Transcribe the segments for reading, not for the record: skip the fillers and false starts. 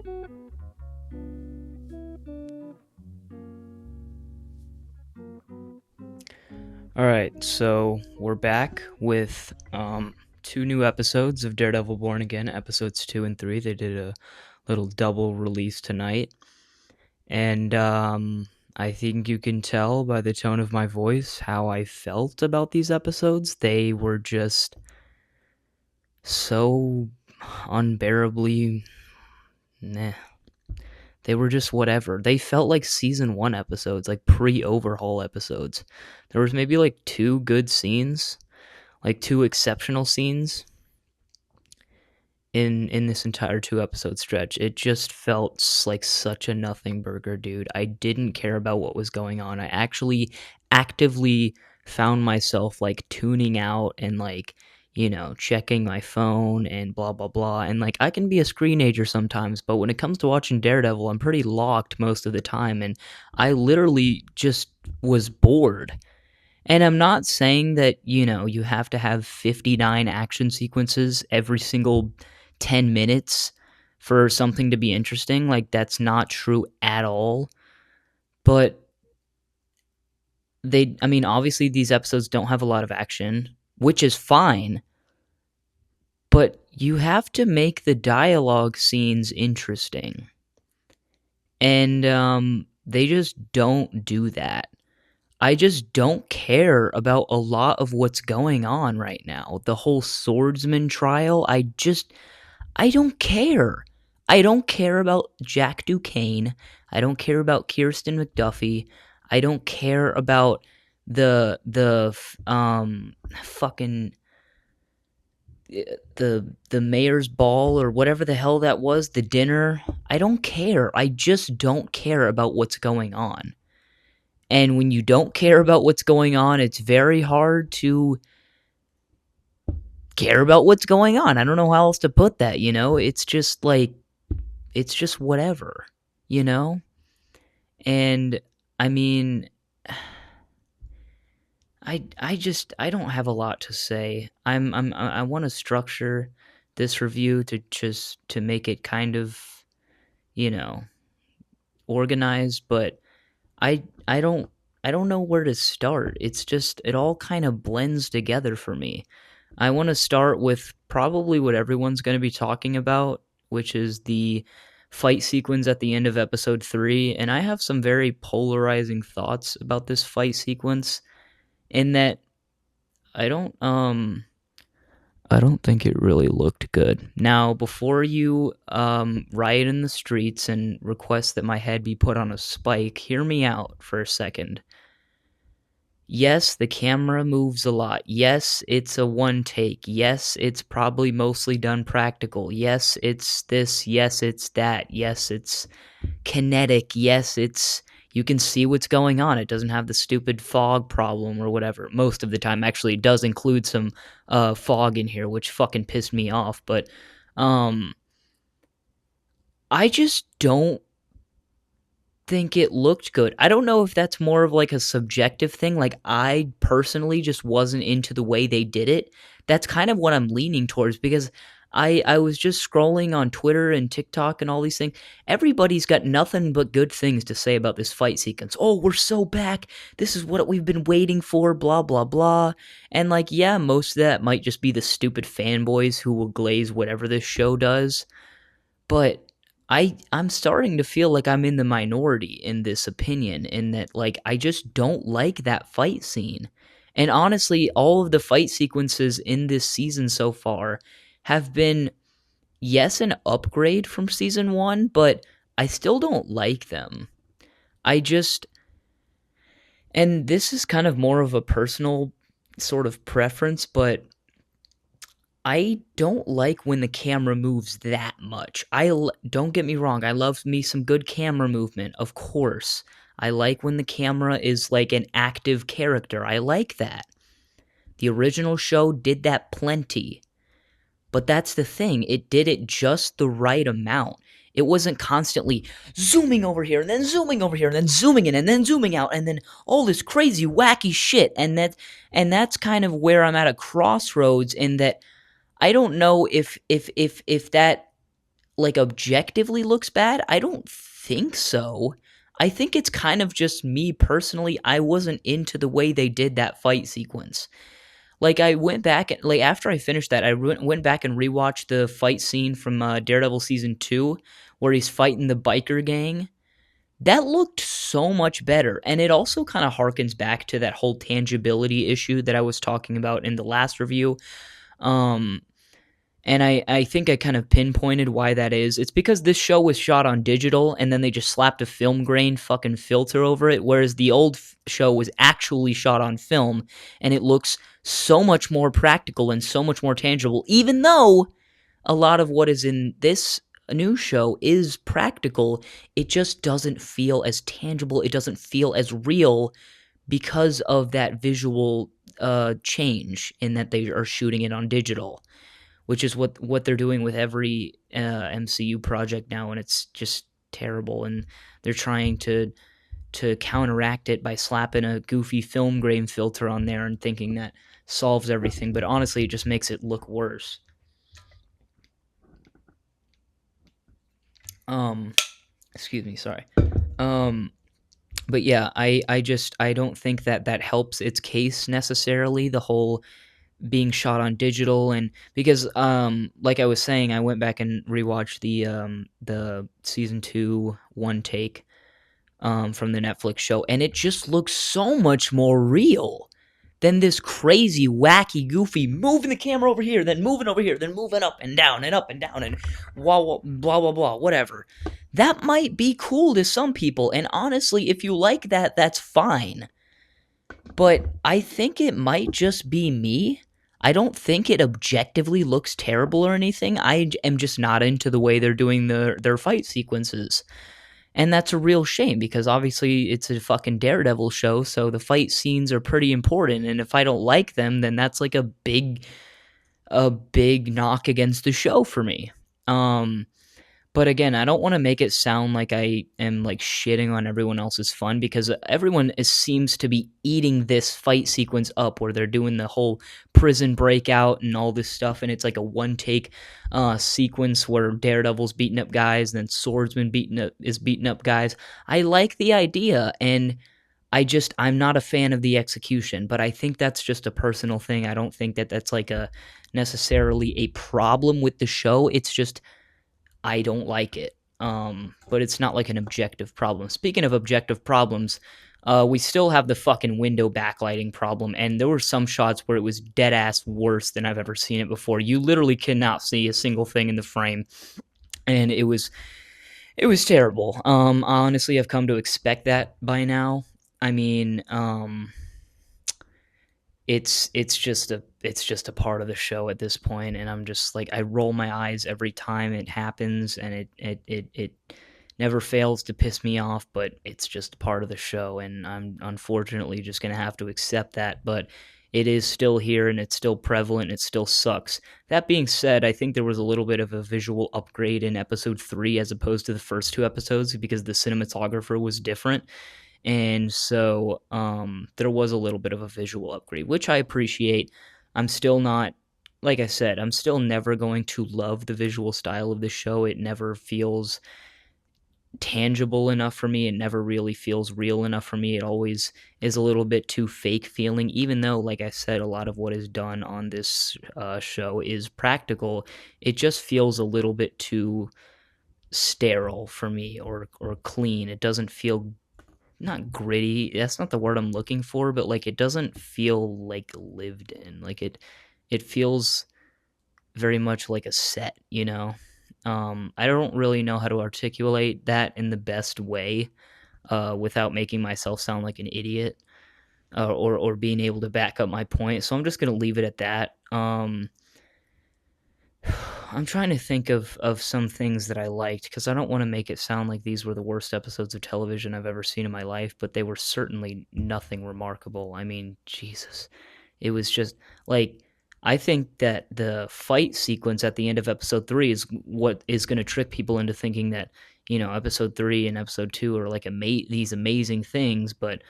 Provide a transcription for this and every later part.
All right, so we're back with two new episodes of Daredevil Born Again, episodes 2 and 3. They did a little double release tonight, and I think you can tell by the tone of my voice how I felt about these episodes. They were just so unbearably meh. They were just whatever. They felt like season 1 episodes, like pre-overhaul episodes. There was maybe like two good scenes, like two exceptional scenes in this entire 2 episode stretch. It just felt like such a nothing burger, dude. I didn't care about what was going on. I actually actively found myself like tuning out and like, checking my phone and blah blah blah. And like I can be a screenager sometimes, but when it comes to watching Daredevil, I'm pretty locked most of the time, and I literally just was bored. And I'm not saying that, you have to have 59 action sequences every single 10 minutes for something to be interesting. Like, that's not true at all. But obviously, these episodes don't have a lot of action, which is fine. But you have to make the dialogue scenes interesting. And they just don't do that. I just don't care about a lot of what's going on right now. The whole swordsman trial, I don't care. I don't care about Jack Duquesne. I don't care about Kirsten McDuffie. I don't care about the fucking the mayor's ball or whatever the hell that was, the dinner. I don't care. I just don't care about what's going on. And when you don't care about what's going on, it's very hard to care about what's going on. I don't know how else to put that, It's just like, it's just whatever, you know? And I mean, I don't have a lot to say. I want to structure this review to make it kind of, organized, but I don't know where to start. It's just it all kind of blends together for me. I want to start with probably what everyone's going to be talking about, which is the fight sequence at the end of episode 3, and I have some very polarizing thoughts about this fight sequence in that I don't I don't think it really looked good. Now, before you riot in the streets and request that my head be put on a spike, hear me out for a second. Yes, the camera moves a lot. Yes, it's a one take. Yes, it's probably mostly done practical. Yes, it's this. Yes, it's that. Yes, it's kinetic. Yes, it's you can see what's going on. It doesn't have the stupid fog problem or whatever. Most of the time, actually, it does include some fog in here, which fucking pissed me off. But I just don't think it looked good. I don't know if that's more of like a subjective thing. Like, I personally just wasn't into the way they did it. That's kind of what I'm leaning towards, because I was just scrolling on Twitter and TikTok and all these things. Everybody's got nothing but good things to say about this fight sequence. Oh, we're so back. This is what we've been waiting for, blah, blah, blah. And like, yeah, most of that might just be the stupid fanboys who will glaze whatever this show does. But I'm starting to feel like I'm in the minority in this opinion, in that like I just don't like that fight scene. And honestly, all of the fight sequences in this season so far have been, yes, an upgrade from season 1, but I still don't like them. I just, and this is kind of more of a personal sort of preference, but I don't like when the camera moves that much. Don't get me wrong, I love me some good camera movement, of course. I like when the camera is like an active character. I like that. The original show did that plenty. But that's the thing, it did it just the right amount. It wasn't constantly zooming over here and then zooming over here and then zooming in and then zooming out and then all this crazy wacky shit. And that's kind of where I'm at a crossroads, in that I don't know if that like objectively looks bad? I don't think so. I think it's kind of just me personally. I wasn't into the way they did that fight sequence. Like I went back, like after I finished that, I went back and rewatched the fight scene from Daredevil season 2 where he's fighting the biker gang. That looked so much better, and it also kind of harkens back to that whole tangibility issue that I was talking about in the last review. Um, and I think I kind of pinpointed why that is. It's because this show was shot on digital and then they just slapped a film grain fucking filter over it, whereas the old show was actually shot on film and it looks so much more practical and so much more tangible, even though a lot of what is in this new show is practical. It just doesn't feel as tangible. It doesn't feel as real because of that visual change in that they are shooting it on digital, which is what they're doing with every MCU project now, and it's just terrible. And they're trying to counteract it by slapping a goofy film grain filter on there and thinking that solves everything. But honestly, it just makes it look worse. Excuse me, sorry. But yeah, I don't think that helps its case necessarily. The whole being shot on digital, and because like I was saying, I went back and rewatched the season 2 one take from the Netflix show, and it just looks so much more real than this crazy, wacky, goofy moving the camera over here, then moving over here, then moving up and down and up and down and blah blah blah blah, whatever. That might be cool to some people, and honestly, if you like that, that's fine. But I think it might just be me. I don't think it objectively looks terrible or anything. I am just not into the way they're doing their fight sequences. And that's a real shame because obviously it's a fucking Daredevil show, so the fight scenes are pretty important. And if I don't like them, then that's like a big knock against the show for me. But again, I don't want to make it sound like I am like shitting on everyone else's fun, because everyone seems to be eating this fight sequence up where they're doing the whole prison breakout and all this stuff, and it's like a one take sequence where Daredevil's beating up guys and then Swordsman is beating up guys. I like the idea, and I'm not a fan of the execution, but I think that's just a personal thing. I don't think that that's like a necessarily a problem with the show. It's just I don't like it. But it's not like an objective problem. Speaking of objective problems, we still have the fucking window backlighting problem, and there were some shots where it was dead ass worse than I've ever seen it before. You literally cannot see a single thing in the frame, and it was terrible. Honestly, I've come to expect that by now. I mean, it's just a part of the show at this point, and I'm just like, I roll my eyes every time it happens, and it never fails to piss me off, but it's just part of the show, and I'm unfortunately just gonna have to accept that. But it is still here, and it's still prevalent, and it still sucks. That being said, I think there was a little bit of a visual upgrade in episode 3 as opposed to the first 2 episodes, because the cinematographer was different. And so there was a little bit of a visual upgrade, which I appreciate. I'm still not, like I said, I'm still never going to love the visual style of the show. It never feels tangible enough for me. It never really feels real enough for me. It always is a little bit too fake feeling, even though, like I said, a lot of what is done on this show is practical. It just feels a little bit too sterile for me, or clean. It doesn't feel, not gritty, that's not the word I'm looking for, but like it doesn't feel like lived in. Like it feels very much like a set, you know. I don't really know how to articulate that in the best way without making myself sound like an idiot, or being able to back up my point, so I'm just gonna leave it at that. I'm trying to think of some things that I liked, because I don't want to make it sound like these were the worst episodes of television I've ever seen in my life, but they were certainly nothing remarkable. I mean, Jesus. It was just, like, I think that the fight sequence at the end of episode 3 is what is going to trick people into thinking that, episode 3 and episode 2 are like these amazing things, but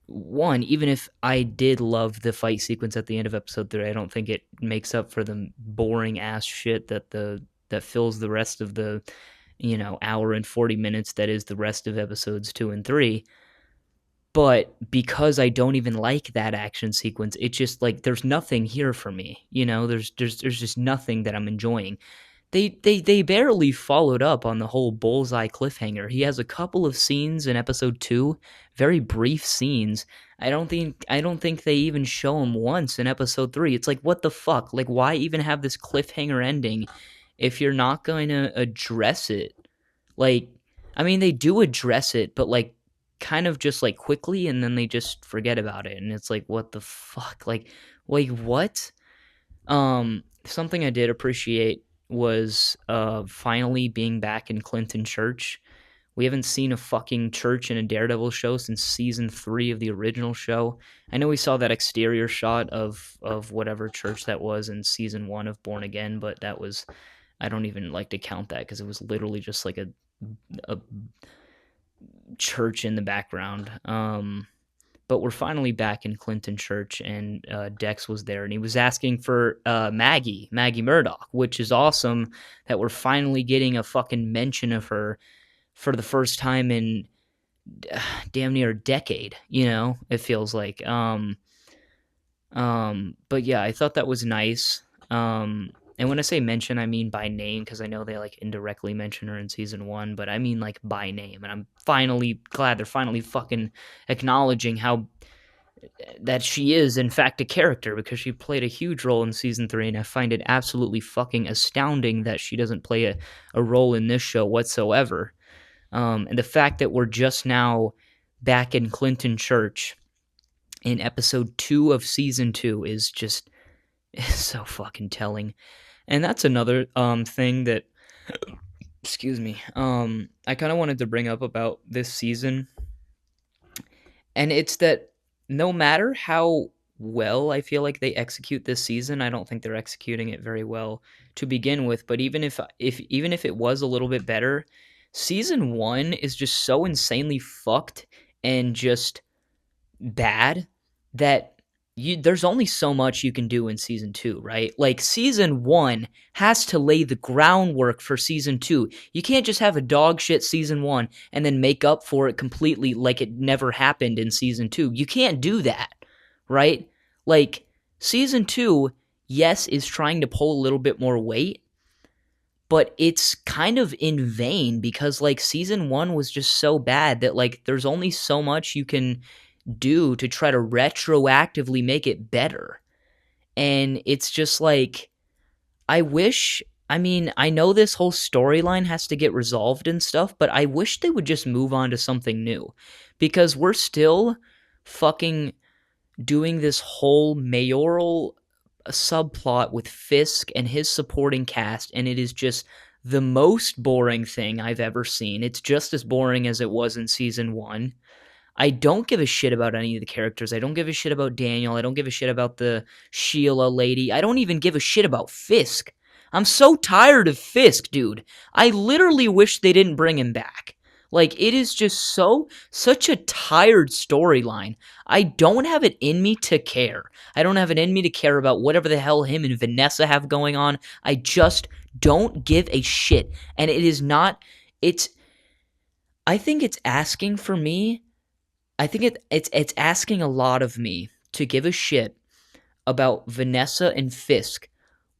even if I did love the fight sequence at the end of episode 3, I don't think it makes up for the boring ass shit that the that fills the rest of the, hour and 40 minutes that is the rest of episodes 2 and 3. But because I don't even like that action sequence, it's just like there's nothing here for me. There's just nothing that I'm enjoying. They barely followed up on the whole bullseye cliffhanger. He has a couple of scenes in episode 2, very brief scenes. I don't think they even show him once in episode 3. It's like, what the fuck? Like, why even have this cliffhanger ending if you're not going to address it? Like, I mean, they do address it, but like kind of just like quickly, and then they just forget about it, and it's like, what the fuck? Like what? Something I did appreciate was finally being back in Clinton Church. We haven't seen a fucking church in a Daredevil show since season 3 of the original show. I know we saw that exterior shot of whatever church that was in season 1 of Born Again, but that was, I don't even like to count that because it was literally just like a church in the background. But we're finally back in Clinton Church, and Dex was there, and he was asking for Maggie Murdoch, which is awesome that we're finally getting a fucking mention of her for the first time in damn near a decade. It feels like. But yeah, I thought that was nice. And when I say mention, I mean by name, because I know they like indirectly mention her in season 1, but I mean like by name. And I'm finally glad they're finally fucking acknowledging how that she is in fact a character, because she played a huge role in season 3, and I find it absolutely fucking astounding that she doesn't play a role in this show whatsoever. And the fact that we're just now back in Clinton Church in episode 2 of season 2 is so fucking telling. And that's another thing that, excuse me, I kind of wanted to bring up about this season. And it's that no matter how well I feel like they execute this season, I don't think they're executing it very well to begin with. But even if it was a little bit better, season 1 is just so insanely fucked and just bad that there's only so much you can do in season 2, right? Like, season 1 has to lay the groundwork for season 2. You can't just have a dog shit season 1 and then make up for it completely like it never happened in season 2. You can't do that, right? Like, season 2, yes, is trying to pull a little bit more weight, but it's kind of in vain because, like, season 1 was just so bad that, like, there's only so much you can do to try to retroactively make it better. And it's just like, I know this whole storyline has to get resolved and stuff, but I wish they would just move on to something new, because we're still fucking doing this whole mayoral subplot with Fisk and his supporting cast, and it is just the most boring thing I've ever seen. It's just as boring as it was in season 1. I don't give a shit about any of the characters. I don't give a shit about Daniel. I don't give a shit about the Sheila lady. I don't even give a shit about Fisk. I'm so tired of Fisk, dude. I literally wish they didn't bring him back. Like, it is just such a tired storyline. I don't have it in me to care. I don't have it in me to care about whatever the hell him and Vanessa have going on. I just don't give a shit. And it is not, I think it's asking for me. I think it's asking a lot of me to give a shit about Vanessa and Fisk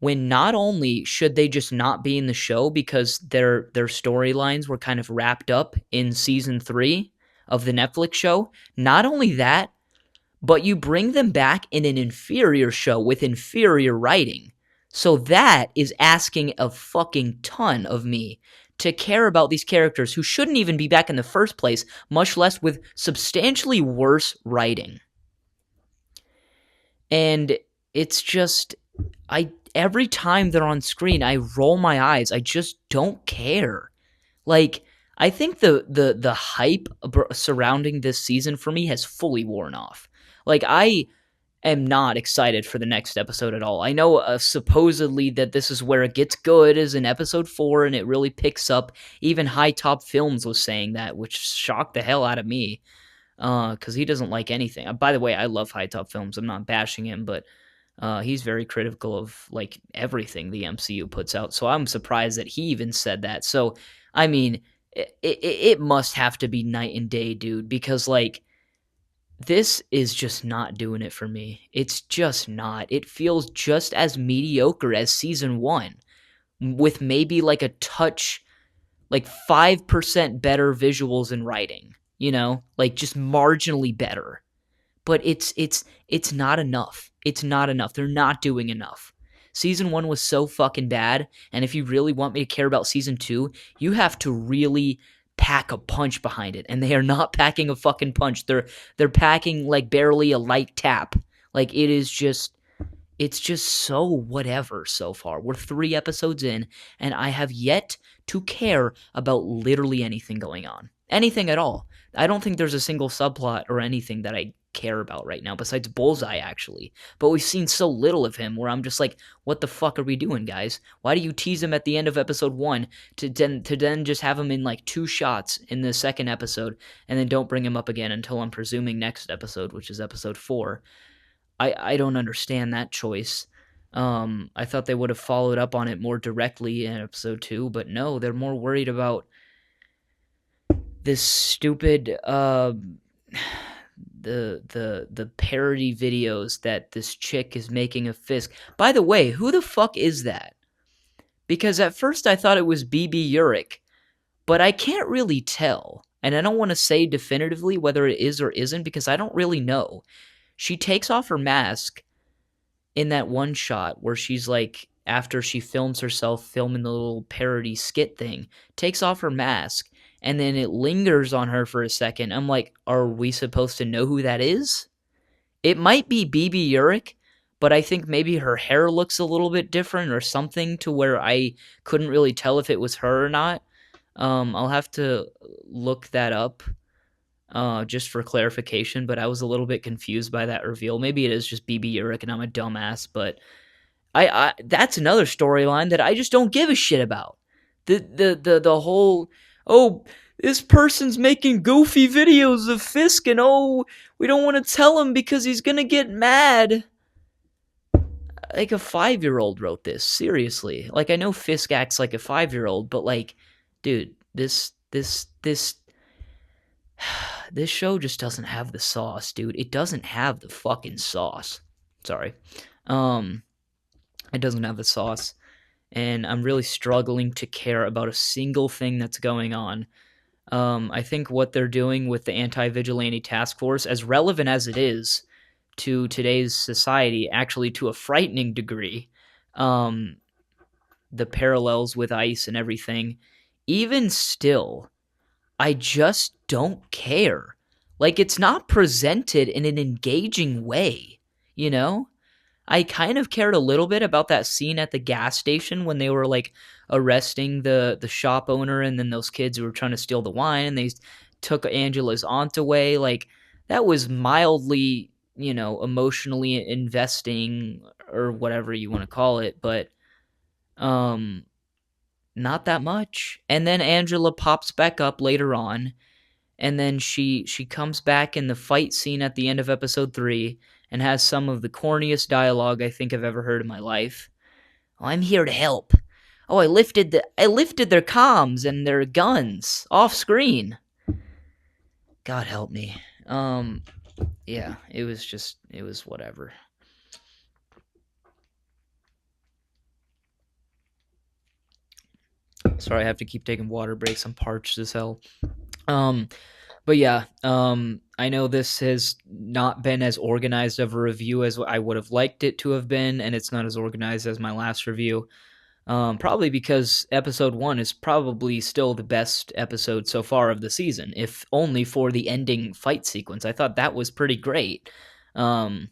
when not only should they just not be in the show because their storylines were kind of wrapped up in season 3 of the Netflix show, not only that, but you bring them back in an inferior show with inferior writing. So that is asking a fucking ton of me to care about these characters who shouldn't even be back in the first place, much less with substantially worse writing. And it's just, every time they're on screen, I roll my eyes. I just don't care. Like, I think the hype surrounding this season for me has fully worn off. Like, I am not excited for the next episode at all. I know supposedly that this is where it gets good, is in episode 4, and it really picks up. Even High Top Films was saying that, which shocked the hell out of me, because he doesn't like anything. By the way, I love High Top Films. I'm not bashing him, but He's very critical of like everything the MCU puts out. So I'm surprised that he even said that. So I mean, it must have to be night and day, dude, because like this is just not doing it for me. It's just not. It feels just as mediocre as season 1 with maybe like a touch, like 5% better visuals and writing, like just marginally better. But it's not enough. It's not enough. They're not doing enough. Season 1 was so fucking bad, and if you really want me to care about season 2, you have to really pack a punch behind it, and they are not packing a fucking punch. They're packing like barely a light tap. Like it's just so whatever so far. We're 3 episodes in, and I have yet to care about literally anything going on. Anything at all. I don't think there's a single subplot or anything that I care about right now, besides Bullseye, actually. But we've seen so little of him where I'm just like, what the fuck are we doing, guys? Why do you tease him at the end of episode 1 to then just have him in like 2 shots in the second episode, and then don't bring him up again until I'm presuming next episode, which is episode 4? I don't understand that choice. I thought they would have followed up on it more directly in episode 2, but no, they're more worried about this stupid the parody videos that this chick is making of Fisk. By the way, who the fuck is that? Because at first I thought it was BB Urick, but I can't really tell. And I don't want to say definitively whether it is or isn't because I don't really know. She takes off her mask in that one shot where she's like, after she films herself filming the little parody skit thing, takes off her mask, and then it lingers on her for a second. I'm like, are we supposed to know who that is? It might be BB Urick, but I think maybe her hair looks a little bit different or something to where I couldn't really tell if it was her or not. I'll have to look that up just for clarification, but I was a little bit confused by that reveal. Maybe it is just BB Urick and I'm a dumbass, but I that's another storyline that I just don't give a shit about. The whole, oh, this person's making goofy videos of Fisk and oh, we don't want to tell him because he's going to get mad. Like a 5-year-old wrote this, seriously. Like I know Fisk acts like a 5-year-old, but like dude, this show just doesn't have the sauce, dude. It doesn't have the fucking sauce. Sorry. It doesn't have the sauce. And I'm really struggling to care about a single thing that's going on. I think what they're doing with the anti-vigilante task force, as relevant as it is to today's society, actually to a frightening degree, the parallels with ICE and everything, even still, I just don't care. Like, it's not presented in an engaging way, you know? I kind of cared a little bit about that scene at the gas station when they were, like, arresting the shop owner and then those kids who were trying to steal the wine, and they took Angela's aunt away. Like, that was mildly, emotionally investing or whatever you want to call it, but not that much. And then Angela pops back up later on, and then she comes back in the fight scene at the end of episode 3 and has some of the corniest dialogue I think I've ever heard in my life. Oh, I'm here to help. Oh, I lifted their comms and their guns off screen. God help me. Yeah, it was whatever. Sorry, I have to keep taking water breaks. I'm parched as hell. But yeah, I know this has not been as organized of a review as I would have liked it to have been, and it's not as organized as my last review. Probably because episode 1 is probably still the best episode so far of the season, if only for the ending fight sequence. I thought that was pretty great. And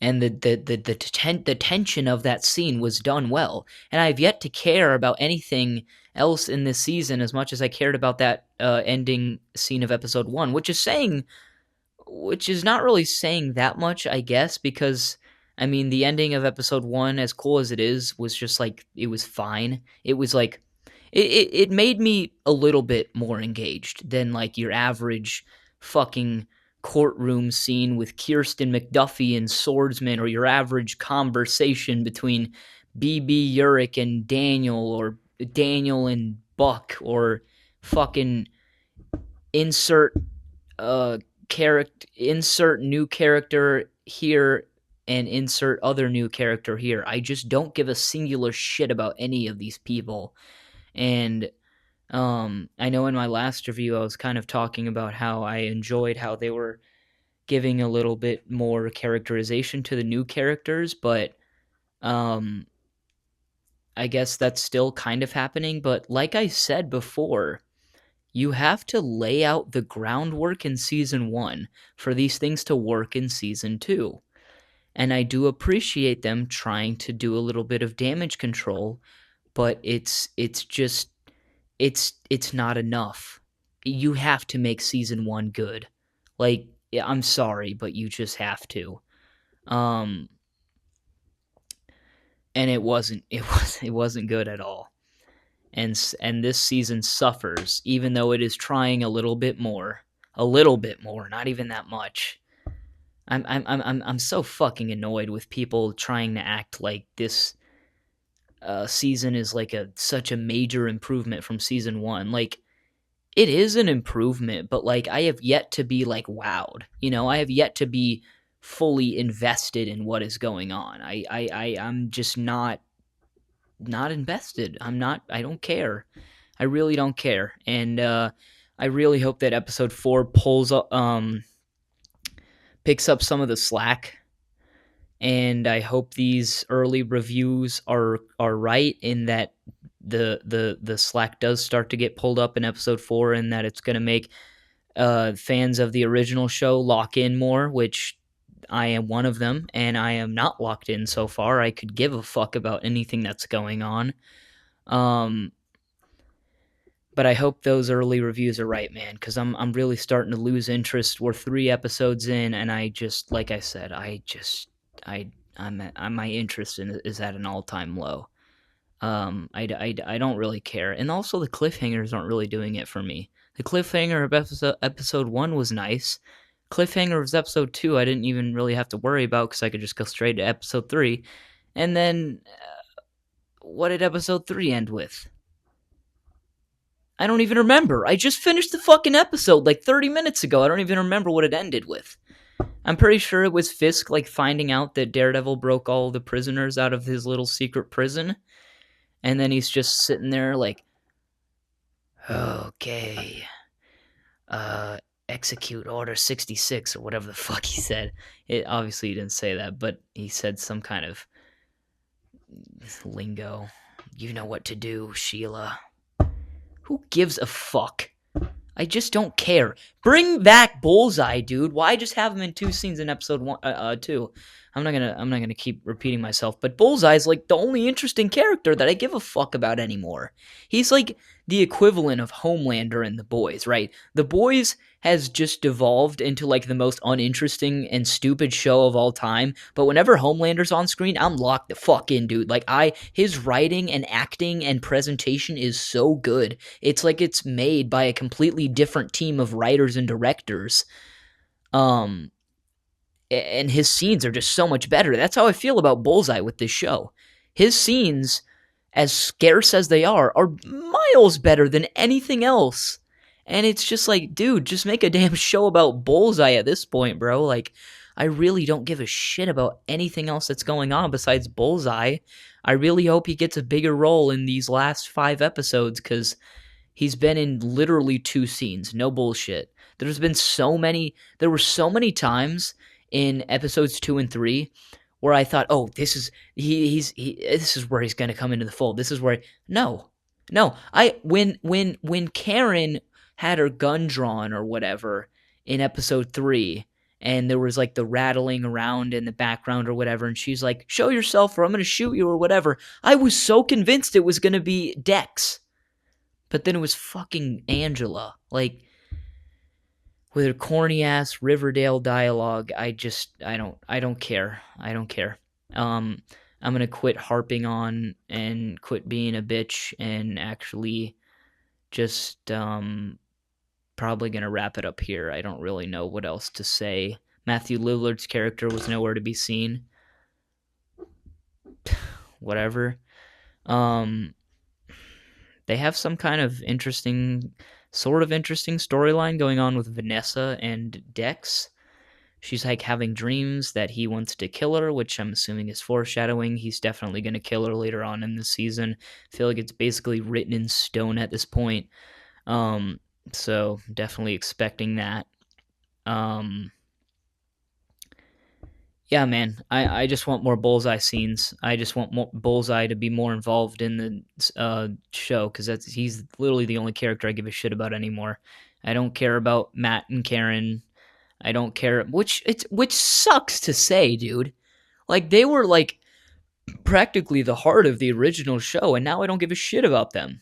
the tension of that scene was done well. And I've yet to care about anything else in this season as much as I cared about that ending scene of episode 1, which is not really saying that much, I guess, because I mean the ending of episode 1, as cool as it is, was just like, it was fine. It was like it made me a little bit more engaged than like your average fucking courtroom scene with Kirsten McDuffie and Swordsman, or your average conversation between BB Urick and Daniel, or Daniel and Buck, or fucking insert insert new character here and insert other new character here. I just don't give a singular shit about any of these people. And I know in my last review I was kind of talking about how I enjoyed how they were giving a little bit more characterization to the new characters, but I guess that's still kind of happening. But like I said before, you have to lay out the groundwork in season 1 for these things to work in season 2. And I do appreciate them trying to do a little bit of damage control, but it's just it's not enough. You have to make season 1 good. Like, I'm sorry, but you just have to. And it wasn't good at all. And this season suffers, even though it is trying a little bit more, not even that much. I'm so fucking annoyed with people trying to act like this season is like such a major improvement from season 1. Like, it is an improvement, but like I have yet to be like wowed. I have yet to be fully invested in what is going on. I'm just not invested. I don't care. I really don't care. And I really hope that episode 4 picks up some of the slack. And I hope these early reviews are right in that the slack does start to get pulled up in episode 4, and that it's going to make fans of the original show lock in more, which I am one of them, and I am not locked in so far. I could give a fuck about anything that's going on. But I hope those early reviews are right, man, because I'm really starting to lose interest. We're 3 episodes in, and I just, like I said, my interest in it is at an all-time low. I don't really care, and also the cliffhangers aren't really doing it for me. The cliffhanger of episode 1 was nice. Cliffhanger of episode 2 I didn't even really have to worry about because I could just go straight to episode 3. And then, what did episode 3 end with? I don't even remember. I just finished the fucking episode like 30 minutes ago. I don't even remember what it ended with. I'm pretty sure it was Fisk like finding out that Daredevil broke all the prisoners out of his little secret prison. And then he's just sitting there like, okay, execute order 66 or whatever the fuck he said. Obviously he didn't say that, but he said some kind of lingo. You know what to do, Sheila. Who gives a fuck? I just don't care. Bring back Bullseye, dude. Why just have him in 2 scenes in episode 2? I'm not gonna keep repeating myself, but Bullseye's like the only interesting character that I give a fuck about anymore. He's like the equivalent of Homelander in The Boys, right? The Boys has just devolved into like the most uninteresting and stupid show of all time, but whenever Homelander's on screen, I'm locked the fuck in, dude. Like his writing and acting and presentation is so good. It's like it's made by a completely different team of writers and directors. And his scenes are just so much better. That's how I feel about Bullseye with this show. His scenes, as scarce as they are miles better than anything else. And it's just like, dude, just make a damn show about Bullseye at this point, bro. Like, I really don't give a shit about anything else that's going on besides Bullseye. I really hope he gets a bigger role in these last 5 episodes, because he's been in literally 2 scenes. No bullshit. There were so many times in episodes 2 and 3 where I thought, oh, this is this is where he's gonna come into the fold. This is where no. When Karen had her gun drawn or whatever in episode 3, and there was like the rattling around in the background or whatever, and she's like, show yourself or I'm gonna shoot you or whatever. I was so convinced it was gonna be Dex. But then it was fucking Angela. Like, with her corny ass Riverdale dialogue, I don't care. I don't care. I'm gonna quit harping on and quit being a bitch and actually just probably going to wrap it up here. I don't really know what else to say. Matthew Lillard's character was nowhere to be seen. Whatever. Um, they have some kind of sort of interesting storyline going on with Vanessa and Dex. She's like having dreams that he wants to kill her, which I'm assuming is foreshadowing. He's definitely going to kill her later on in the season. I feel like it's basically written in stone at this point. So definitely expecting that. Yeah, man. I just want more Bullseye scenes. I just want more Bullseye to be more involved in the show because he's literally the only character I give a shit about anymore. I don't care about Matt and Karen. I don't care, which sucks to say, dude. Like they were like practically the heart of the original show, and now I don't give a shit about them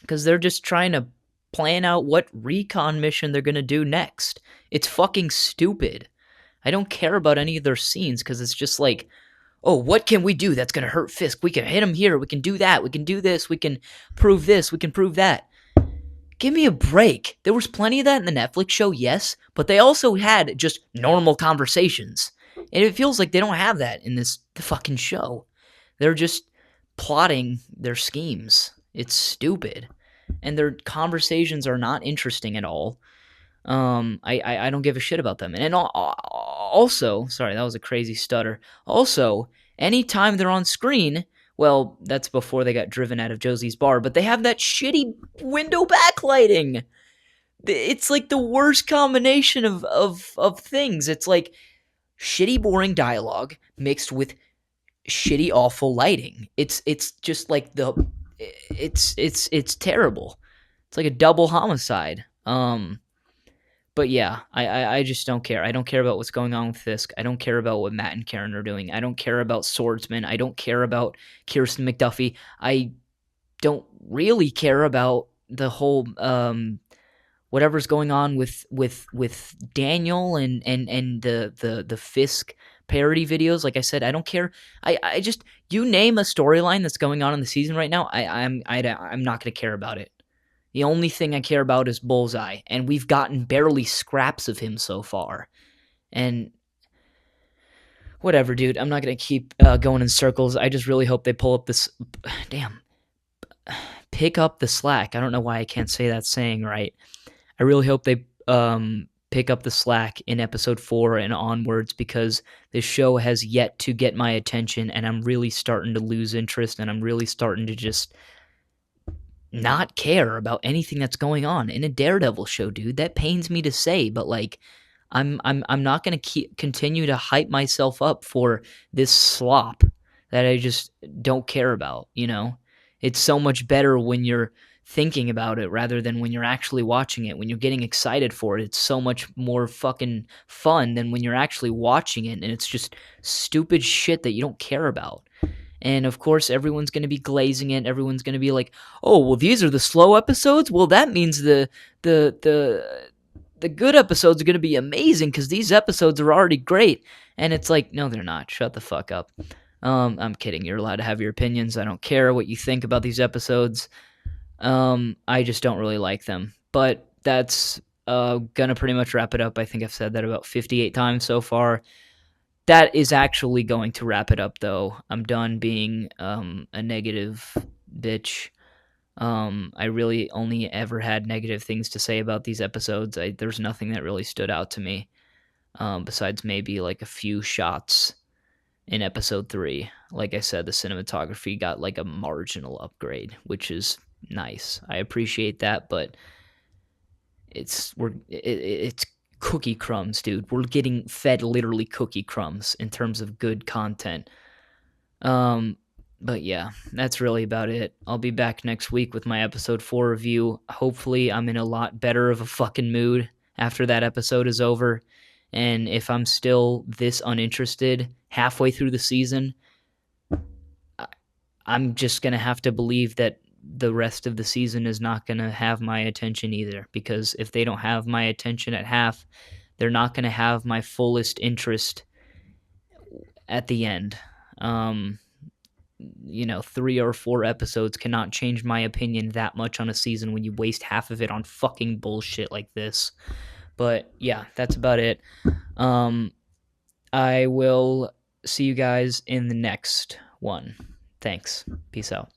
because they're just trying to plan out what recon mission they're gonna do next. It's fucking stupid. I don't care about any of their scenes because it's just like, oh, what can we do that's gonna hurt Fisk? We can hit him here. We can do that. We can do this. We can prove this. We can prove that. Give me a break. There was plenty of that in the Netflix show, yes, but they also had just normal conversations. And it feels like they don't have that in this fucking show. They're just plotting their schemes. It's stupid. And their conversations are not interesting at all. I don't give a shit about them. And also, sorry, that was a crazy stutter. Also, anytime they're on screen, well, that's before they got driven out of Josie's bar, but they have that shitty window backlighting. It's like the worst combination of things. It's like shitty, boring dialogue mixed with shitty, awful lighting. It's just like it's terrible. It's like a double homicide. But yeah, I just don't care. I don't care about what's going on with Fisk. I don't care about what Matt and Karen are doing. I don't care about Swordsman. I don't care about Kirsten McDuffie. I don't really care about the whole whatever's going on with Daniel and the Fisk parody videos. Like I said, I don't care. I just, you name a storyline that's going on in the season right now, I'm not going to care about it. The only thing I care about is Bullseye, and we've gotten barely scraps of him so far. And whatever, dude. I'm not going to keep going in circles. I just really hope they pull up this... Damn. Pick up the slack. I don't know why I can't say that saying right. I really hope they pick up the slack in episode 4 and onwards because this show has yet to get my attention, and I'm really starting to lose interest, and I'm really starting to just... not care about anything that's going on in a Daredevil show, dude. That pains me to say, but like I'm not going to continue to hype myself up for this slop that I just don't care about, you know? It's so much better when you're thinking about it rather than when you're actually watching it. When you're getting excited for it, it's so much more fucking fun than when you're actually watching it and it's just stupid shit that you don't care about. And of course, everyone's going to be glazing it. Everyone's going to be like, "Oh, well, these are the slow episodes. Well, that means the good episodes are going to be amazing because these episodes are already great." And it's like, no, they're not. Shut the fuck up. I'm kidding. You're allowed to have your opinions. I don't care what you think about these episodes. I just don't really like them. But that's gonna pretty much wrap it up. I think I've said that about 58 times so far. That is actually going to wrap it up, though. I'm done being a negative bitch. I really only ever had negative things to say about these episodes. There's nothing that really stood out to me, besides maybe like a few shots in episode 3. Like I said, the cinematography got like a marginal upgrade, which is nice. I appreciate that, but it's cookie crumbs, dude. We're getting fed literally cookie crumbs in terms of good content. But yeah, that's really about it. I'll be back next week with my episode 4 review. Hopefully I'm in a lot better of a fucking mood after that episode is over. And if I'm still this uninterested halfway through the season, I'm just going to have to believe that the rest of the season is not going to have my attention either. Because if they don't have my attention at half, they're not going to have my fullest interest at the end. 3 or 4 episodes cannot change my opinion that much on a season when you waste half of it on fucking bullshit like this. But yeah, that's about it. I will see you guys in the next one. Thanks. Peace out.